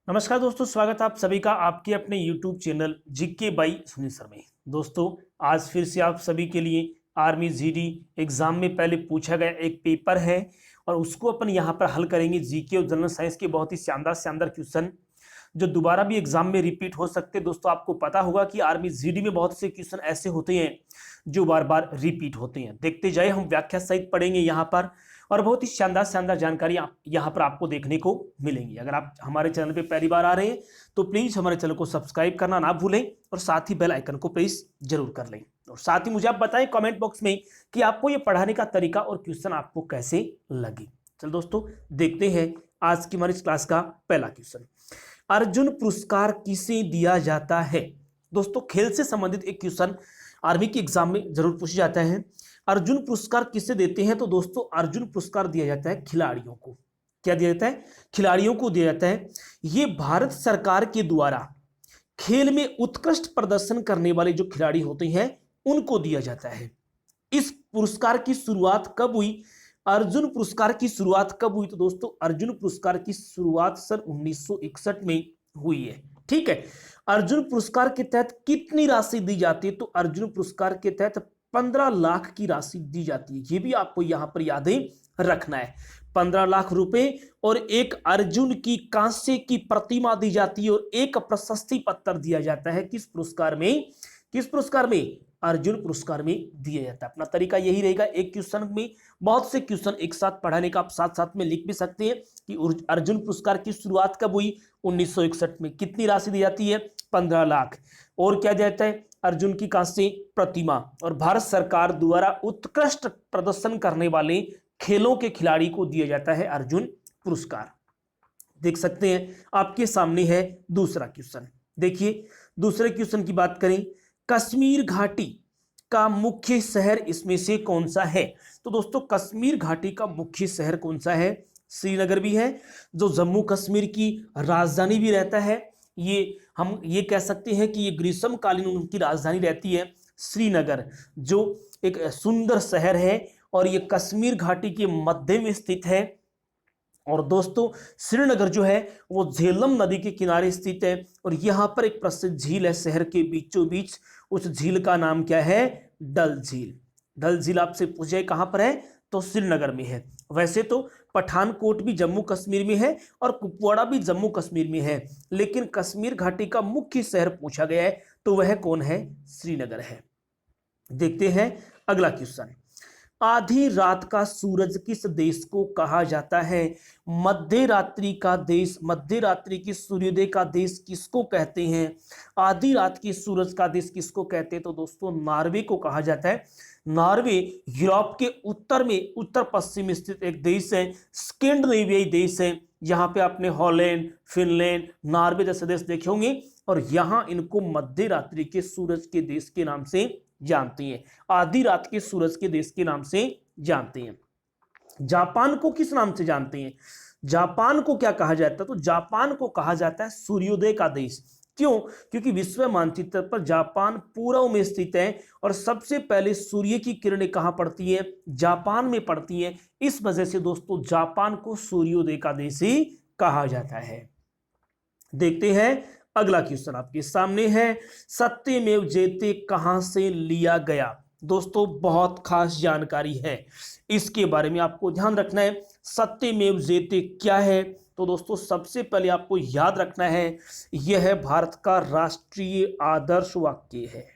नमस्कार दोस्तों, स्वागत है आप सभी का आपके अपने YouTube channel GK by Sunil sir में। दोस्तों, आज फिर से आप सभी के लिए आर्मी जीडी एग्जाम में पहले पूछा गया एक पेपर है और उसको अपन यहाँ पर हल करेंगे। जीके और जनरल साइंस के बहुत ही शानदार शानदार क्वेश्चन जो दोबारा भी एग्जाम में रिपीट हो सकते हैं। दोस्तों, आपको पता होगा कि आर्मी जीडी में बहुत से क्वेश्चन ऐसे होते हैं जो बार बार रिपीट होते हैं। देखते जाए, हम व्याख्या सहित पढ़ेंगे यहाँ पर और बहुत ही शानदार शानदार जानकारी यहाँ पर आपको देखने को मिलेंगी। अगर आप हमारे चैनल पे पहली बार आ रहे हैं तो प्लीज हमारे चैनल को सब्सक्राइब करना ना भूलें और साथ ही बेल आइकन को प्रेस जरूर कर लें। और साथ ही मुझे आप बताएं कमेंट बॉक्स में कि आपको ये पढ़ाने का तरीका और क्वेश्चन आपको कैसे लगे। चलो दोस्तों, देखते हैं आज की हमारी क्लास का पहला क्वेश्चन। अर्जुन पुरस्कार किसे दिया जाता है? दोस्तों, खेल से संबंधित एक क्वेश्चन आर्मी के एग्जाम में जरूर पूछा जाता है। अर्जुन पुरस्कार किसे देते हैं? तो दोस्तों, अर्जुन पुरस्कार दिया जाता है खिलाड़ियों को। क्या दिया जाता है? खिलाड़ियों को दिया जाता है। ये भारत सरकार के द्वारा खेल में उत्कृष्ट प्रदर्शन करने वाले जो खिलाड़ी होते हैं उनको दिया जाता है। इस पुरस्कार की शुरुआत कब हुई? अर्जुन पुरस्कार की शुरुआत कब हुई? तो दोस्तों, अर्जुन पुरस्कार की शुरुआत सन 1961 में हुई है। ठीक है। अर्जुन पुरस्कार के तहत कितनी राशि दी जाती है? तो अर्जुन पुरस्कार के तहत 15 लाख की राशि दी जाती है। ये भी आपको यहां पर यादें रखना है। 15 लाख रुपए और एक अर्जुन की कांस्य की प्रतिमा दी जाती है और एक प्रशस्ति पत्र दिया जाता है। किस पुरस्कार में? किस पुरस्कार में? अर्जुन पुरस्कार में दिया जाता है। अपना तरीका यही रहेगा, एक क्वेश्चन में बहुत से क्वेश्चन एक साथ पढ़ाने का। आप साथ साथ में लिख भी सकते हैं कि अर्जुन पुरस्कार की शुरुआत कब हुई? 1961 में। कितनी राशि दी जाती है? 15 लाख। और क्या दिया जाता है? अर्जुन की कांस्य प्रतिमा। और भारत सरकार द्वारा उत्कृष्ट प्रदर्शन करने वाले खेलों के खिलाड़ी को दिया जाता है अर्जुन पुरस्कार। देख सकते हैं आपके सामने है दूसरा क्वेश्चन। देखिए, दूसरे क्वेश्चन की बात करें, कश्मीर घाटी का मुख्य शहर इसमें से कौन सा है? तो दोस्तों, कश्मीर घाटी का मुख्य शहर कौन सा है? श्रीनगर भी है, जो जम्मू कश्मीर की राजधानी भी रहता है। हम ये कह सकते हैं कि ये ग्रीष्मकालीन उनकी राजधानी रहती है श्रीनगर, जो एक सुंदर शहर है और ये कश्मीर घाटी के मध्य में स्थित है। और दोस्तों, श्रीनगर जो है वो झेलम नदी के किनारे स्थित है और यहाँ पर एक प्रसिद्ध झील है शहर के बीचों बीच। उस झील का नाम क्या है? डल झील। डल झील आपसे पूछ जाए कहां पर है? तो श्रीनगर में है। वैसे तो पठानकोट भी जम्मू कश्मीर में है और कुपवाड़ा भी जम्मू कश्मीर में है, लेकिन कश्मीर घाटी का मुख्य शहर पूछा गया है तो वह कौन है? श्रीनगर है। देखते हैं अगला क्वेश्चन। आधी रात का सूरज किस देश को कहा जाता है? मध्य रात्रि का देश, मध्य रात्रि की सूर्योदय का देश किसको कहते हैं? आधी रात की सूरज का देश किसको कहते हैं? तो दोस्तों, नॉर्वे को कहा जाता है। नॉर्वे यूरोप के उत्तर में, उत्तर पश्चिम में स्थित एक देश है, स्कैंडिनेवियाई देश है। यहाँ पे आपने हॉलैंड, फिनलैंड, नॉर्वे जैसे देश देखे होंगे और यहाँ इनको मध्य रात्रि के सूरज के देश के नाम से जानते हैं। आधी रात के सूरज के देश के नाम से जानते हैं। जापान को किस नाम से जानते हैं? जापान को क्या कहा जाता है? तो जापान को कहा जाता है सूर्योदय का देश। क्यों? क्योंकि विश्व मानचित्र पर जापान पूर्व में स्थित है और सबसे पहले सूर्य की किरणें कहां पड़ती है? जापान में पड़ती है। इस वजह से दोस्तों, जापान को सूर्योदय का देश ही कहा जाता है। देखते हैं अगला क्वेश्चन आपके सामने है, सत्यमेव जयते कहां से लिया गया? दोस्तों, बहुत खास जानकारी है, इसके बारे में आपको ध्यान रखना है। सत्यमेव जयते क्या है? तो दोस्तों, सबसे पहले आपको याद रखना है, यह है भारत का राष्ट्रीय आदर्श वाक्य है।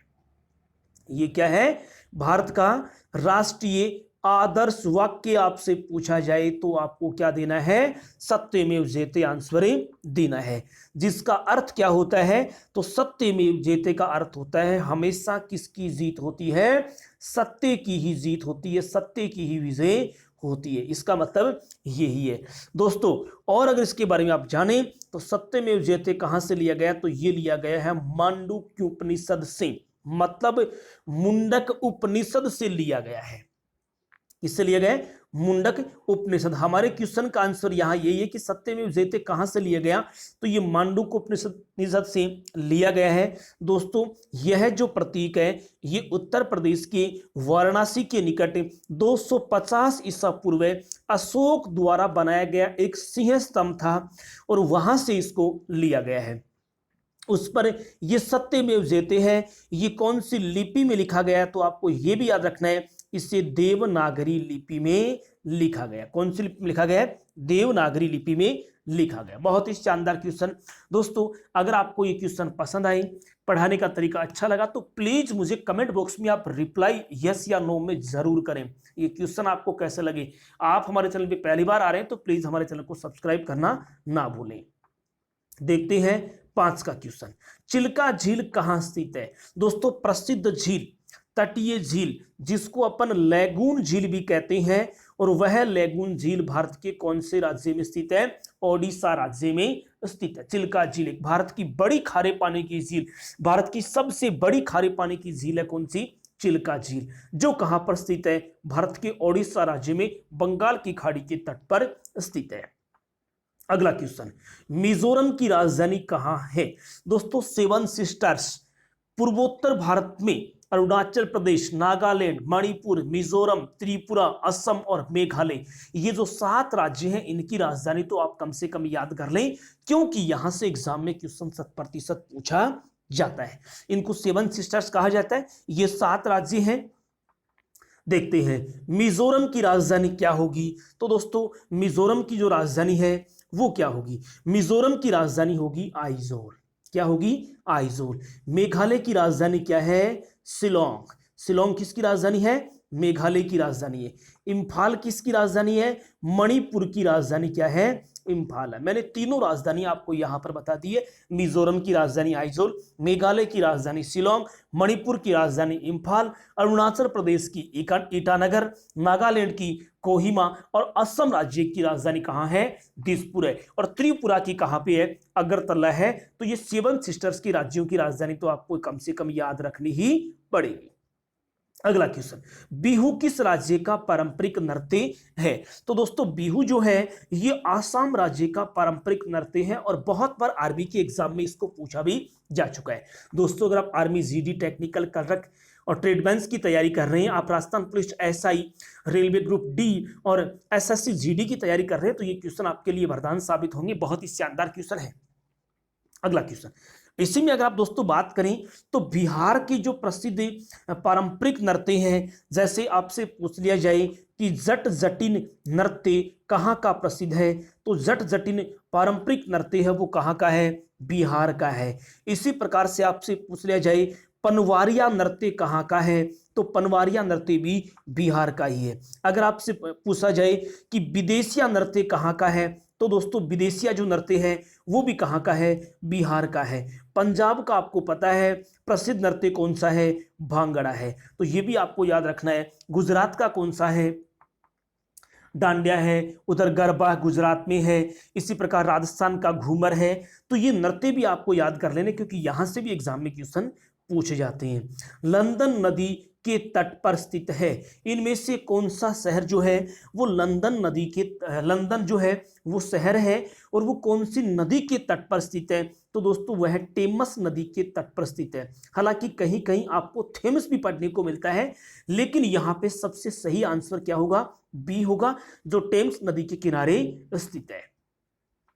ये क्या है? भारत का राष्ट्रीय आदर्श वाक्य आपसे पूछा जाए तो आपको क्या देना है? सत्यमेव जयते आंसर देना है। जिसका अर्थ क्या होता है? तो सत्यमेव जयते का अर्थ होता है हमेशा किसकी जीत होती है? सत्य की ही जीत होती है, सत्य की ही विजय होती है। इसका मतलब यही है दोस्तों। और अगर इसके बारे में आप जाने तो सत्यमेव जयते कहां से लिया गया? तो ये लिया गया है मांडुक्य उपनिषद से, मतलब मुंडक उपनिषद से लिया गया है। किससे लिया गया? मुंडक उपनिषद। हमारे क्वेश्चन का आंसर यहाँ यही है कि सत्यमेव जयते कहां से लिया गया, तो ये मांडुक्य उपनिषद से लिया गया है। दोस्तों यह जो प्रतीक है ये उत्तर प्रदेश के वाराणसी के निकट 250 ईसा पूर्व अशोक द्वारा बनाया गया एक सिंह स्तंभ था और वहां से इसको लिया गया है। उस पर ये सत्यमेव जयते है, ये कौन सी लिपि में लिखा गया है, तो आपको ये भी याद रखना है इसे देवनागरी लिपि में लिखा गया। कौन सी लिपि में लिखा गया है? देवनागरी लिपि में लिखा गया। बहुत ही शानदार क्वेश्चन। दोस्तों अगर आपको ये क्वेश्चन पसंद आए, पढ़ाने का तरीका अच्छा लगा, तो प्लीज मुझे कमेंट बॉक्स में आप रिप्लाई यस या नो में जरूर करें। ये क्वेश्चन आपको कैसे लगे। आप हमारे चैनल पे पहली बार आ रहे हैं तो प्लीज हमारे चैनल को सब्सक्राइब करना ना भूलें। देखते हैं 5 का क्वेश्चन। चिल्का झील कहां स्थित है? दोस्तों प्रसिद्ध झील, तटीय झील जिसको अपन लैगून झील भी कहते हैं, और वह लैगून झील भारत के कौन से राज्य में स्थित है? ओडिशा राज्य में स्थित है। चिल्का झील एक भारत की बड़ी खारे पानी की झील, भारत की सबसे बड़ी खारे पानी की झील है कौन सी? चिल्का झील, जो कहां पर स्थित है? भारत के ओडिशा राज्य में बंगाल की खाड़ी के तट पर स्थित है। अगला क्वेश्चन, मिजोरम की राजधानी कहां है? दोस्तों सेवन सिस्टर्स, पूर्वोत्तर भारत में अरुणाचल प्रदेश, नागालैंड, मणिपुर, मिजोरम, त्रिपुरा, असम और मेघालय, ये जो 7 राज्य हैं इनकी राजधानी तो आप कम से कम याद कर लें, क्योंकि यहां से एग्जाम में क्वेश्चन 100% पूछा जाता है। इनको सेवन सिस्टर्स कहा जाता है। ये 7 राज्य हैं। देखते हैं मिजोरम की राजधानी क्या होगी। तो दोस्तों मिजोरम की जो राजधानी है वो क्या होगी? मिजोरम की राजधानी होगी आइजोल। क्या होगी? आइजोल। मेघालय की राजधानी क्या है? शिलोंग। शिलोंग किसकी राजधानी है? मेघालय की राजधानी है। इम्फाल किसकी राजधानी है? मणिपुर की राजधानी क्या है? इम्फाल है। मैंने तीनों राजधानी आपको यहां पर बता दी है। मिजोरम की राजधानी आइजोल, मेघालय की राजधानी शिलोंग, मणिपुर की राजधानी इम्फाल, अरुणाचल प्रदेश की ईटानगर, नागालैंड की कोहिमा और असम राज्य की राजधानी कहां है? दिसपुर है। और त्रिपुरा की कहां पे है? अगरतला है। तो ये 7 सिस्टर्स की राज्यों की राजधानी तो आपको कम से कम याद रखनी ही पड़ेगी। अगला क्वेश्चन, बिहू किस राज्य का पारंपरिक नृत्य है? तो दोस्तों बिहू जो है ये आसाम राज्य का पारंपरिक नृत्य है और बहुत बार आर्मी के एग्जाम में इसको पूछा भी जा चुका है। दोस्तों अगर आप आर्मी जीडी, टेक्निकल क्लर्क और ट्रेडमैन्स की तैयारी कर रहे हैं, आप Rajasthan police, SI, railway group D और एसएससी जीडी की तैयारी कर रहे हैं, तो ये क्वेश्चन आपके लिए वरदान साबित होंगे। बहुत ही शानदार क्वेश्चन है। अगला क्वेश्चन, इसी में अगर आप दोस्तों बात करें तो बिहार की जो प्रसिद्ध पारंपरिक नृत्य हैं, जैसे आपसे पूछ लिया जाए कि जट जटिन नृत्य कहाँ का प्रसिद्ध है, तो जट जटिन पारंपरिक नृत्य है वो कहाँ का है? बिहार का है। इसी प्रकार से आपसे पूछ लिया जाए पनवारिया नृत्य कहाँ का है, तो पनवारिया नृत्य भी बिहार का ही है। अगर आपसे पूछा जाए कि विदेशिया नृत्य कहाँ का है, तो दोस्तों विदेशिया जो नृत्य है वो भी कहाँ का है? बिहार का है। पंजाब का आपको पता है प्रसिद्ध नृत्य कौन सा है? भांगड़ा है। तो ये भी आपको याद रखना है। गुजरात का कौन सा है? डांडिया है। उधर गरबा गुजरात में है। इसी प्रकार राजस्थान का घूमर है। तो ये नृत्य भी आपको याद कर लेने, क्योंकि यहां से भी एग्जाम में क्वेश्चन पूछे जाते हैं। लंदन नदी के तट पर स्थित है, इनमें से कौन सा शहर जो है वो लंदन नदी के, लंदन जो है वो शहर है और वो कौन सी नदी के तट पर स्थित है? तो दोस्तों वह टेमस नदी के तट पर स्थित है। हालांकि कहीं कहीं आपको थेम्स भी पढ़ने को मिलता है, लेकिन यहां पे सबसे सही आंसर क्या होगा? बी होगा, जो टेम्स नदी के किनारे स्थित है।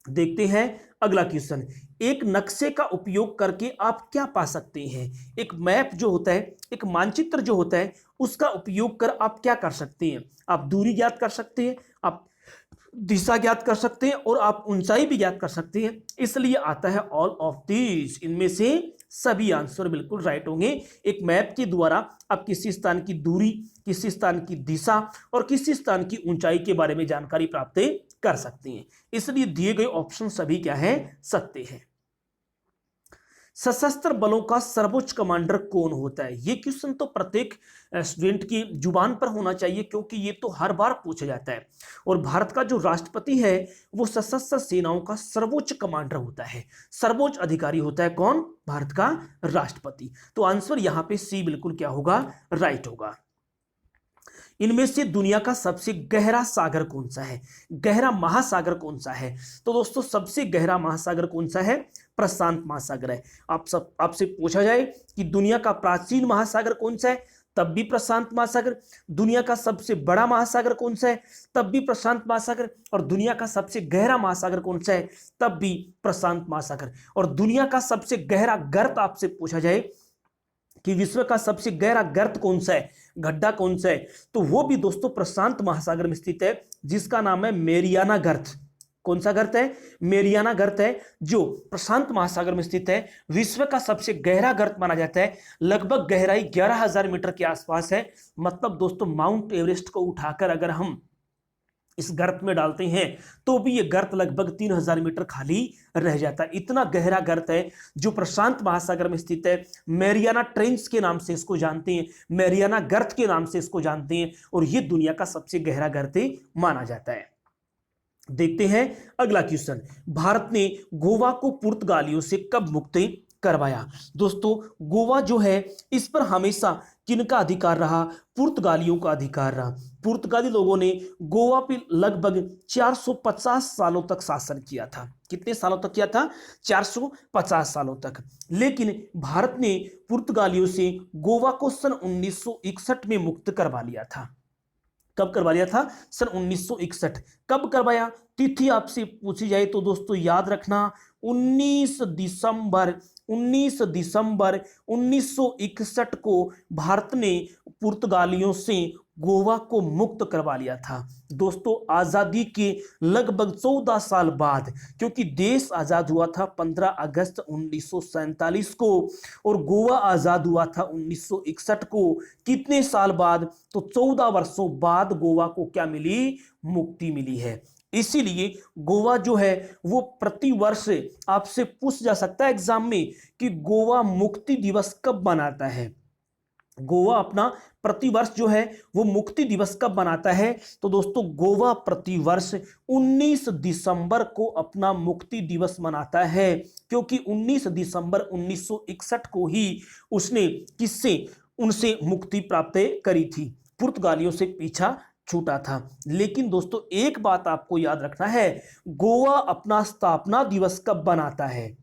देखते हैं अगला क्वेश्चन, एक नक्शे का उपयोग करके आप क्या पा सकते हैं? एक मैप जो होता है, एक मानचित्र जो होता है, उसका उपयोग कर आप क्या कर सकते हैं? आप दूरी ज्ञात कर सकते हैं, आप दिशा ज्ञात कर सकते हैं और आप ऊंचाई भी ज्ञात कर सकते हैं। इसलिए आता है ऑल ऑफ दीज, इनमें से सभी आंसर बिल्कुल राइट होंगे। एक मैप के द्वारा आप किसी स्थान की दूरी, किसी स्थान की दिशा और किसी स्थान की ऊंचाई के बारे में जानकारी प्राप्त कर सकते हैं। इसलिए दिए गए ऑप्शन सभी क्या है? सत्य है। सशस्त्र बलों का सर्वोच्च कमांडर कौन होता है? ये क्वेश्चन तो प्रत्येक स्टूडेंट की जुबान पर होना चाहिए, क्योंकि ये तो हर बार पूछा जाता है। और भारत का जो राष्ट्रपति है वो सशस्त्र सेनाओं का सर्वोच्च कमांडर होता है, सर्वोच्च अधिकारी होता है। कौन? भारत का राष्ट्रपति। तो आंसर यहां पे सी बिल्कुल क्या होगा? राइट होगा। इनमें से दुनिया का सबसे गहरा सागर कौन सा है, गहरा महासागर कौन सा है? तो दोस्तों सबसे गहरा महासागर कौन सा है? प्रशांत महासागर है। आपसे पूछा जाए कि दुनिया का प्राचीन महासागर कौन सा है, तब भी प्रशांत महासागर। दुनिया का सबसे बड़ा महासागर कौन सा है, तब भी प्रशांत महासागर। और दुनिया का सबसे गहरा महासागर कौन सा है, तब भी प्रशांत महासागर। और दुनिया का सबसे गहरा गर्त आपसे पूछा जाए कि विश्व का सबसे गहरा गर्त कौन सा है, गड्ढा कौन सा है, तो वो भी दोस्तों प्रशांत महासागर में स्थित है, जिसका नाम है मेरियाना गर्त। कौन सा गर्त है? मेरियाना गर्त है, जो प्रशांत महासागर में स्थित है। विश्व का सबसे गहरा गर्त माना जाता है। लगभग गहराई 11,000 मीटर के आसपास है। मतलब दोस्तों माउंट एवरेस्ट को उठाकर अगर हम इस गर्त में डालते हैं तो भी ये गर्त लगभग 3,000 मीटर खाली रह जाता है। इतना गहरा गर्त है जो प्रशांत महासागर में स्थित है। मैरियाना ट्रेंच के नाम से इसको जानते हैं, मैरियाना गर्त के नाम से इसको जानते हैं, और ये दुनिया का सबसे गहरा गर्त माना जाता है। देखते हैं अगला क्वेश्चन। भारत ने गोवा को पुर्तगालियों से कब मुक्त करवाया? दोस्तों गोवा जो है इस पर हमेशा किनका अधिकार रहा? पुर्तगालियों का अधिकार रहा। पुर्तगाली लोगों ने गोवा पे लगभग 450 सालों तक शासन किया था। कितने सालों तक किया था? 450 सालों तक। लेकिन भारत ने पुर्तगालियों से गोवा को सन 1961 में मुक्त करवा लिया था। कब करवा लिया था? सन 1961। कब करवाया? तिथि आपसे पूछी जाए तो दोस्तों याद रखना 19 दिसंबर 1961 को भारत ने पुर्तगालियों से गोवा को मुक्त करवा लिया था। दोस्तों आजादी के लगभग 14 साल बाद, क्योंकि देश आजाद हुआ था 15 अगस्त 1947 को और गोवा आजाद हुआ था 1961 को। कितने साल बाद? तो 14 वर्षों बाद गोवा को क्या मिली? मुक्ति मिली है। इसीलिए गोवा जो है वो प्रतिवर्ष आपसे पूछ जा सकता है एग्जाम में कि गोवा मुक्ति दिवस कब मनाता है। गोवा अपना प्रतिवर्ष जो है वो मुक्ति दिवस कब मनाता है? तो दोस्तों गोवा प्रतिवर्ष 19 दिसंबर को अपना मुक्ति दिवस मनाता है, क्योंकि 19 दिसंबर 1961 को ही उसने किससे? उनसे मुक्ति प्राप्त करी थी, पुर्तगालियों से पीछा छूटा था। लेकिन दोस्तों एक बात आपको याद रखना है, गोवा अपना स्थापना दिवस कब बनाता है?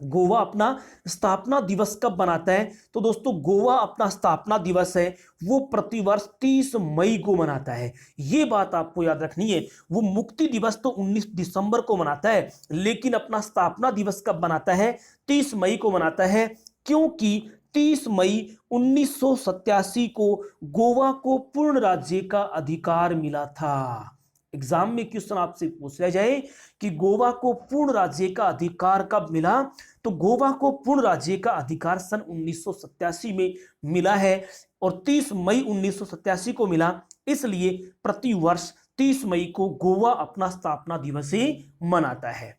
गोवा अपना स्थापना दिवस कब बनाता है? तो दोस्तों गोवा अपना स्थापना दिवस है वो प्रतिवर्ष 30 मई को मनाता है। ये बात आपको याद रखनी है। वो मुक्ति दिवस तो 19 दिसंबर को मनाता है, लेकिन अपना स्थापना दिवस कब मनाता है? 30 मई को मनाता है, क्योंकि 30 मई 1987 को गोवा को पूर्ण राज्य का अधिकार मिला था। एग्जाम में क्वेश्चन आपसे पूछ लिया जाए कि गोवा को पूर्ण राज्य का अधिकार कब मिला, तो गोवा को पूर्ण राज्य का अधिकार सन 1987 में मिला है और 30 मई 1987 को मिला। इसलिए प्रतिवर्ष 30 मई को गोवा अपना स्थापना दिवस ही मनाता है।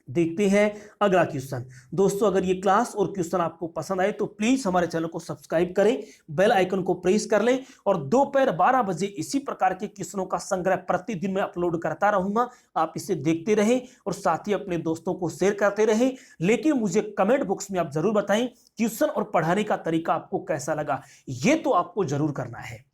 देखते हैं अगला क्वेश्चन। दोस्तों अगर ये क्लास और क्वेश्चन आपको पसंद आए तो प्लीज हमारे चैनल को सब्सक्राइब करें, बेल आइकन को प्रेस कर लें, और दोपहर 12 बजे इसी प्रकार के क्वेश्चनों का संग्रह प्रतिदिन मैं अपलोड करता रहूंगा। आप इसे देखते रहें और साथ ही अपने दोस्तों को शेयर करते रहें। लेकिन मुझे कमेंट बॉक्स में आप जरूर बताएं क्वेश्चन और पढ़ाने का तरीका आपको कैसा लगा, ये तो आपको जरूर करना है।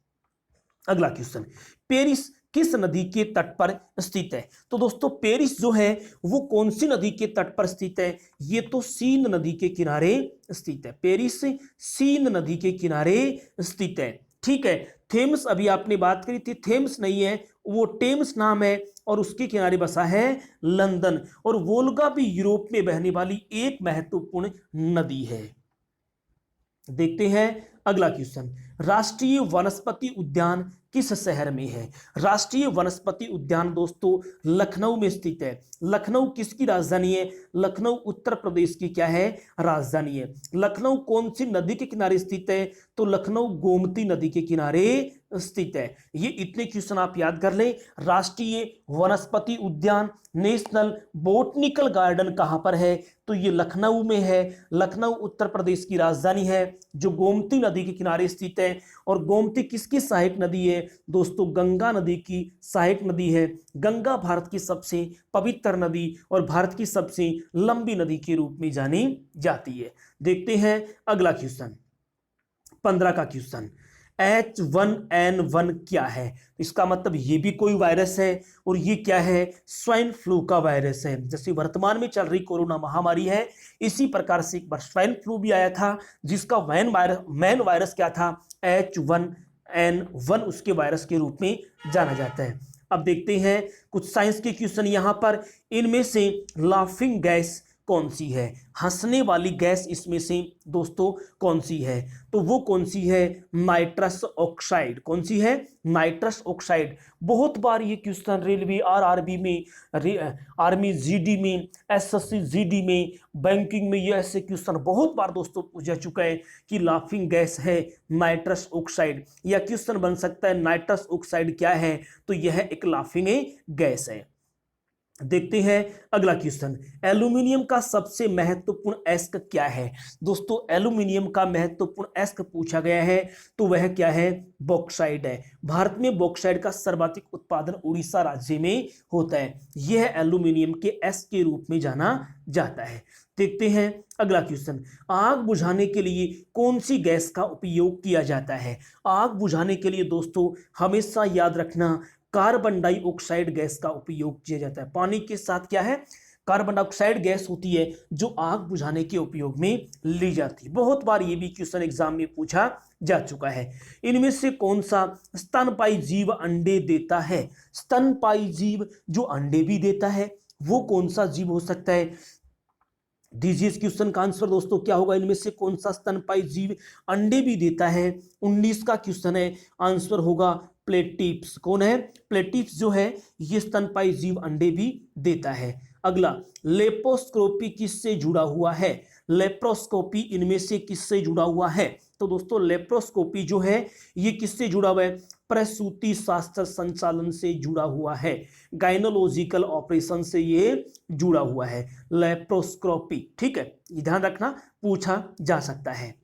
अगला क्वेश्चन, पेरिस किस नदी के तट पर स्थित है? तो दोस्तों पेरिस जो है वो कौन सी नदी के तट पर स्थित है? ये तो सीन नदी के किनारे स्थित है। पेरिस सीन नदी के किनारे स्थित है। ठीक है, थेम्स अभी आपने बात करी थी, थेम्स नहीं है, वो टेम्स नाम है और उसके किनारे बसा है लंदन। और वोल्गा भी यूरोप में बहने वाली एक महत्वपूर्ण नदी है। देखते हैं अगला क्वेश्चन, राष्ट्रीय वनस्पति उद्यान किस शहर में है? राष्ट्रीय वनस्पति उद्यान दोस्तों लखनऊ में स्थित है। लखनऊ किसकी राजधानी है? लखनऊ उत्तर प्रदेश की क्या है? राजधानी है। लखनऊ कौन सी नदी के किनारे स्थित है? तो लखनऊ गोमती नदी के किनारे स्थित है। ये इतने क्वेश्चन आप याद कर लें। राष्ट्रीय वनस्पति उद्यान नेशनल बोटनिकल गार्डन कहां पर है? तो ये लखनऊ में है। लखनऊ उत्तर प्रदेश की राजधानी है जो गोमती नदी के किनारे स्थित है। और गोमती किसकी सहायक नदी है? दोस्तों गंगा नदी की सहायक नदी है। गंगा भारत की सबसे पवित्र नदी और भारत की सबसे लंबी नदी के रूप में जानी जाती है। देखते हैं अगला क्वेश्चन, 15 का क्वेश्चन, H1N1 क्या है? इसका मतलब ये भी कोई वायरस है और ये क्या है? स्वाइन फ्लू का वायरस है। जैसे वर्तमान में चल रही कोरोना महामारी है, इसी प्रकार से एक बार स्वाइन फ्लू भी आया था, जिसका मेन वायरस क्या था? H1N1 उसके वायरस के रूप में जाना जाता है। अब देखते हैं कुछ साइंस के क्वेश्चन यहां पर। इनमें से लाफिंग गैस कौन सी है? हंसने वाली गैस इसमें से दोस्तों कौन सी है? तो वो कौन सी है? Nitrous oxide. कौन सी है? Nitrous oxide. बहुत बार ये क्वेश्चन रेलवे आरआरबी में, आर्मी जीडी में, एसएससी जीडी में, बैंकिंग में, ये ऐसे क्वेश्चन बहुत बार दोस्तों पूछा चुका है कि लाफिंग गैस है नाइट्रस ऑक्साइड। या क्वेश्चन बन सकता है नाइट्रस ऑक्साइड क्या है? तो यह एक लाफिंग गैस है। देखते हैं अगला क्वेश्चन। एल्यूमिनियम का सबसे महत्वपूर्ण अयस्क क्या है? दोस्तों एल्यूमिनियम का महत्वपूर्ण अयस्क पूछा गया है, तो वह क्या है? बॉक्साइट है। भारत में बॉक्साइट का सर्वाधिक उत्पादन उड़ीसा राज्य में होता है। यह एल्यूमिनियम के अयस्क के रूप में जाना जाता है। देखते हैं अगला क्वेश्चन। आग बुझाने के लिए कौन सी गैस का उपयोग किया जाता है? आग बुझाने के लिए दोस्तों हमेशा याद रखना, कार्बन डाइऑक्साइड गैस का उपयोग किया जाता है। पानी के साथ क्या है? कार्बन डाइऑक्साइड गैस होती है जो आग बुझाने के उपयोग में ली जाती है। बहुत बार ये भी क्वेश्चन एग्जाम में पूछा जा चुका है। इनमें से कौन सा स्तनपायी जीव अंडे देता है? स्तनपायी जीव जो अंडे भी देता है वो कौन सा जीव हो सकता है? दीजिए इस क्वेश्चन का आंसर दोस्तों क्या होगा? इनमें से कौन सा स्तनपायी जीव अंडे भी देता है? 19 का क्वेश्चन है, आंसर होगा प्लेटिप्स। कौन है? प्लेटिप्स जो है ये स्तनपायी जीव अंडे भी देता है। अगला, लेप्रोस्कोपी किससे जुड़ा हुआ है? लेप्रोस्कोपी इनमें से किससे जुड़ा हुआ है? तो दोस्तों लेप्रोस्कोपी जो है ये किससे जुड़ा हुआ है? प्रसूति शास्त्र संचालन से जुड़ा हुआ है। गाइनोलॉजिकल ऑपरेशन से ये जुड़ा हुआ है लेप्रोस्कोपी। ठीक है, ये ध्यान रखना, पूछा जा सकता है।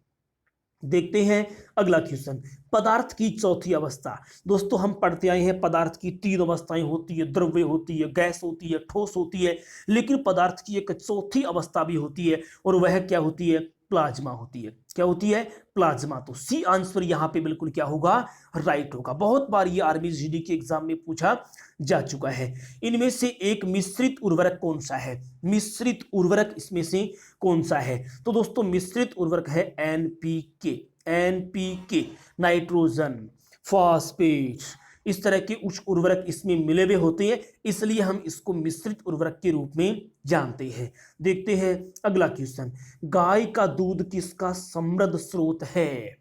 देखते हैं अगला क्वेश्चन। पदार्थ की चौथी अवस्था। दोस्तों हम पढ़ते आए हैं पदार्थ की 3 अवस्थाएं होती है, द्रव्य होती है, गैस होती है, ठोस होती है, लेकिन पदार्थ की एक चौथी अवस्था भी होती है और वह क्या होती है? प्लाज्मा होती है। क्या होती है? प्लाज्मा। तो सी आंसर यहां पे बिल्कुल क्या होगा? राइट होगा। बहुत बार ये आर्मी जीडी के एग्जाम में पूछा जा चुका है। इनमें से एक मिश्रित उर्वरक कौन सा है? मिश्रित उर्वरक इसमें से कौन सा है? तो दोस्तों मिश्रित उर्वरक है एनपीके। एनपीके, नाइट्रोजन, फॉस्फेट, इस तरह के उच्च उर्वरक इसमें मिले हुए होते हैं, इसलिए हम इसको मिश्रित उर्वरक के रूप में जानते हैं। देखते हैं अगला क्वेश्चन। गाय का दूध किसका समृद्ध स्रोत है?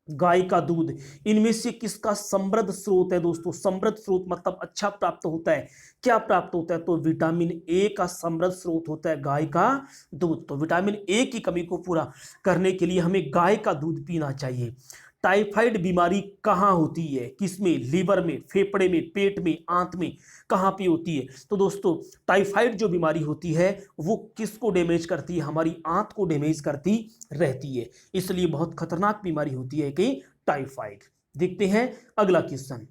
गाय का दूध इनमें से किसका समृद्ध स्रोत है? दोस्तों समृद्ध स्रोत मतलब अच्छा प्राप्त होता है। क्या प्राप्त होता है? तो विटामिन ए का समृद्ध स्रोत होता है गाय का दूध। तो विटामिन ए की कमी को पूरा करने के लिए हमें गाय का दूध पीना चाहिए। टाइफाइड बीमारी कहाँ होती है? किसमें? लीवर में, फेफड़े में, पेट में, आंत में, कहाँ पे होती है? तो दोस्तों टाइफाइड जो बीमारी होती है वो किसको डैमेज करती है? हमारी आंत को डैमेज करती रहती है, इसलिए बहुत खतरनाक बीमारी होती है कि टाइफाइड। देखते हैं अगला क्वेश्चन।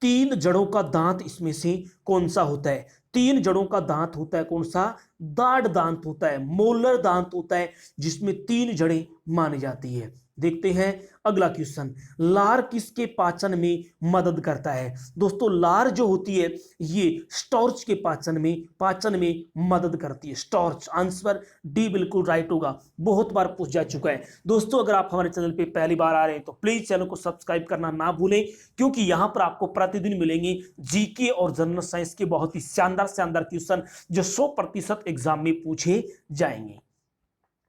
3 जड़ों का दांत इसमें से कौन सा होता है? 3 जड़ों का दांत होता है कौन सा? दाढ़ दांत होता है, मोलर दांत होता है, जिसमें 3 जड़ें मानी जाती है। देखते हैं अगला क्वेश्चन। लार किसके पाचन में मदद करता है? दोस्तों लार जो होती है ये स्टार्च के पाचन में मदद करती है। स्टार्च, आंसर डी बिल्कुल राइट होगा। बहुत बार पूछ जा चुका है। दोस्तों अगर आप हमारे चैनल पे पहली बार आ रहे हैं तो प्लीज चैनल को सब्सक्राइब करना ना भूलें, क्योंकि यहां पर आपको प्रतिदिन मिलेंगे जीके और जनरल साइंस के बहुत ही शानदार क्वेश्चन जो 100% एग्जाम में पूछे जाएंगे।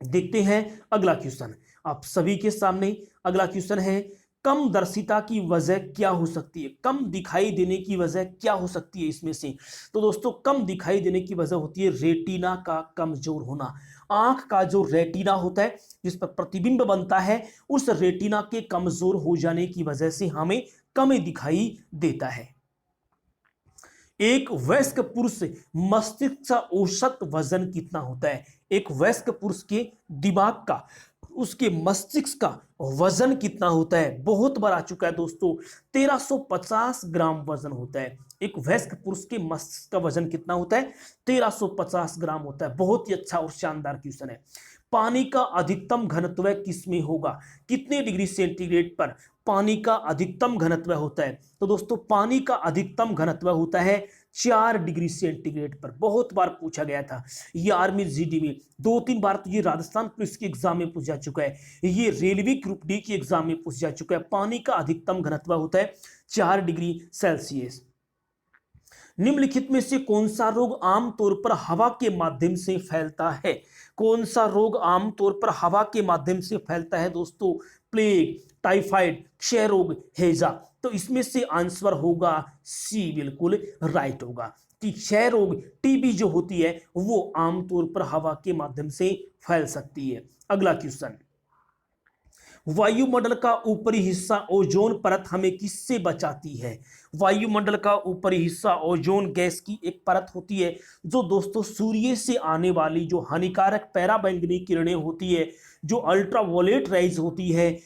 देखते हैं अगला क्वेश्चन। आप सभी के सामने अगला क्वेश्चन है, कम दर्शिता की वजह क्या हो सकती है? कम दिखाई देने की वजह क्या हो सकती है इसमें से? तो दोस्तों कम दिखाई देने की वजह होती है रेटिना का कमजोर होना। आंख का जो रेटिना होता है जिस पर प्रतिबिंब बनता है, उस रेटिना के कमजोर हो जाने की वजह से हमें कम दिखाई देता है। एक वयस्क पुरुष मस्तिष्क का औसत वजन कितना होता है? एक वयस्क पुरुष के दिमाग का उसके मस्तिष्क का वजन कितना होता है? बहुत बार आ चुका है दोस्तों, 1350 ग्राम वजन होता है। एक वयस्क पुरुष के मस्तिष्क का वजन कितना होता है? 1350 ग्राम होता है। बहुत ही अच्छा और शानदार क्वेश्चन है। पानी का अधिकतम घनत्व किसमें होगा? कितने डिग्री सेंटीग्रेड पर पानी का अधिकतम घनत्व होता है? तो दोस्तों पानी का अधिकतम घनत्व होता है 4 डिग्री सेंटीग्रेड पर। बहुत बार पूछा गया था ये आर्मी जीडी में, 2-3 बार तो ये राजस्थान पुलिस के एग्जाम में पूछा चुका है, ये रेलवे ग्रुप डी के एग्जाम में पूछा चुका है। पानी का अधिकतम घनत्व होता है 4 डिग्री सेल्सियस। निम्नलिखित में से कौन सा रोग आमतौर पर हवा के माध्यम से फैलता है? कौन सा रोग आमतौर पर हवा के माध्यम से फैलता है दोस्तों? प्लेग, टाइफाइड, क्षय रोग, हैजा। तो इसमें से आंसर होगा सी, बिल्कुल राइट होगा कि क्षय रोग, टीबी जो होती है वो आमतौर पर हवा के माध्यम से फैल सकती है। अगला क्वेश्चन, वायुमंडल का ऊपरी हिस्सा ओजोन परत हमें किससे बचाती है? वायुमंडल का ऊपरी हिस्सा ओजोन गैस की एक परत होती है जो दोस्तों सूर्य से आने वाली जो हानिकारक पराबैंगनी किरणें होती है, जो अल्ट्रावायलेट रेज होती है,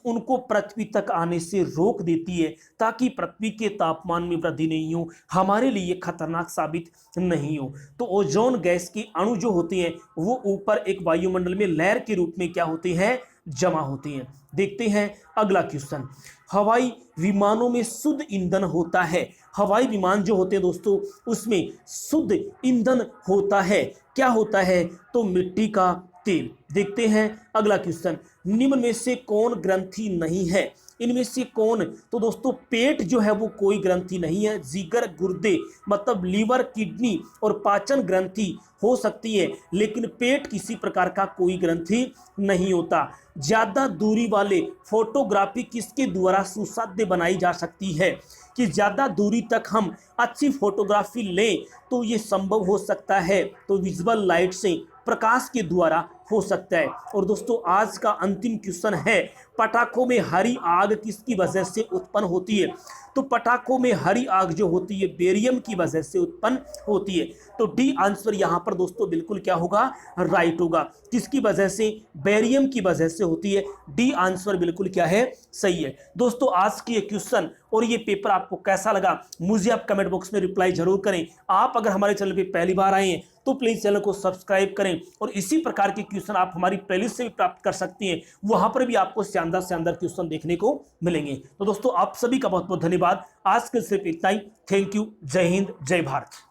उनको पृथ्वी तक आने से रोक देती है ताकि पृथ्वी के तापमान में वृद्धि नहीं हो, हमारे लिए खतरनाक साबित नहीं हो। तो ओजोन गैस के अणु जो होते हैं वो ऊपर एक वायुमंडल में लेयर के रूप में क्या होते हैं? जमा होते हैं। देखते हैं अगला क्वेश्चन, हवाई विमानों में शुद्ध ईंधन होता है। हवाई विमान जो होते हैं दोस्तों उसमें शुद्ध ईंधन होता है। क्या होता है? तो मिट्टी का तेल। देखते हैं अगला क्वेश्चन, निम्न में से कौन ग्रंथि नहीं है? इनमें से कौन? तो दोस्तों पेट जो है वो कोई ग्रंथि नहीं है। जिगर, गुर्दे मतलब लीवर, किडनी और पाचन ग्रंथि हो सकती है, लेकिन पेट किसी प्रकार का कोई ग्रंथि नहीं होता। ज्यादा दूरी वाले फोटोग्राफी किसके द्वारा सुसाध्य बनाई जा सकती है? कि ज्यादा दूरी तक हम अच्छी फोटोग्राफी लें तो ये संभव हो सकता है, तो विजुअल लाइट से, प्रकाश के द्वारा हो सकता है। और दोस्तों आज का अंतिम क्वेश्चन है, पटाखों में हरी आग किसकी वजह से उत्पन्न होती है? तो पटाखों में हरी आग जो होती है बेरियम की वजह से उत्पन्न होती है। तो डी आंसर यहां पर दोस्तों बिल्कुल क्या होगा? राइट होगा। किसकी वजह से? बेरियम की वजह से होती है। डी आंसर बिल्कुल क्या है? सही है। दोस्तों आज की ये क्वेश्चन और ये पेपर आपको कैसा लगा मुझे आप कमेंट बॉक्स में रिप्लाई जरूर करें। आप अगर हमारे चैनल पे पहली बार आए हैं तो प्लीज चैनल को सब्सक्राइब करें और इसी प्रकार के क्वेश्चन आप हमारी प्लेलिस्ट से भी प्राप्त कर सकती हैं, वहां पर भी आपको शानदार शानदार क्वेश्चन देखने को मिलेंगे। तो दोस्तों आप सभी का बहुत बहुत धन्यवाद। आज के सिर्फ इतना ही। Thank you. जय हिंद, जय भारत।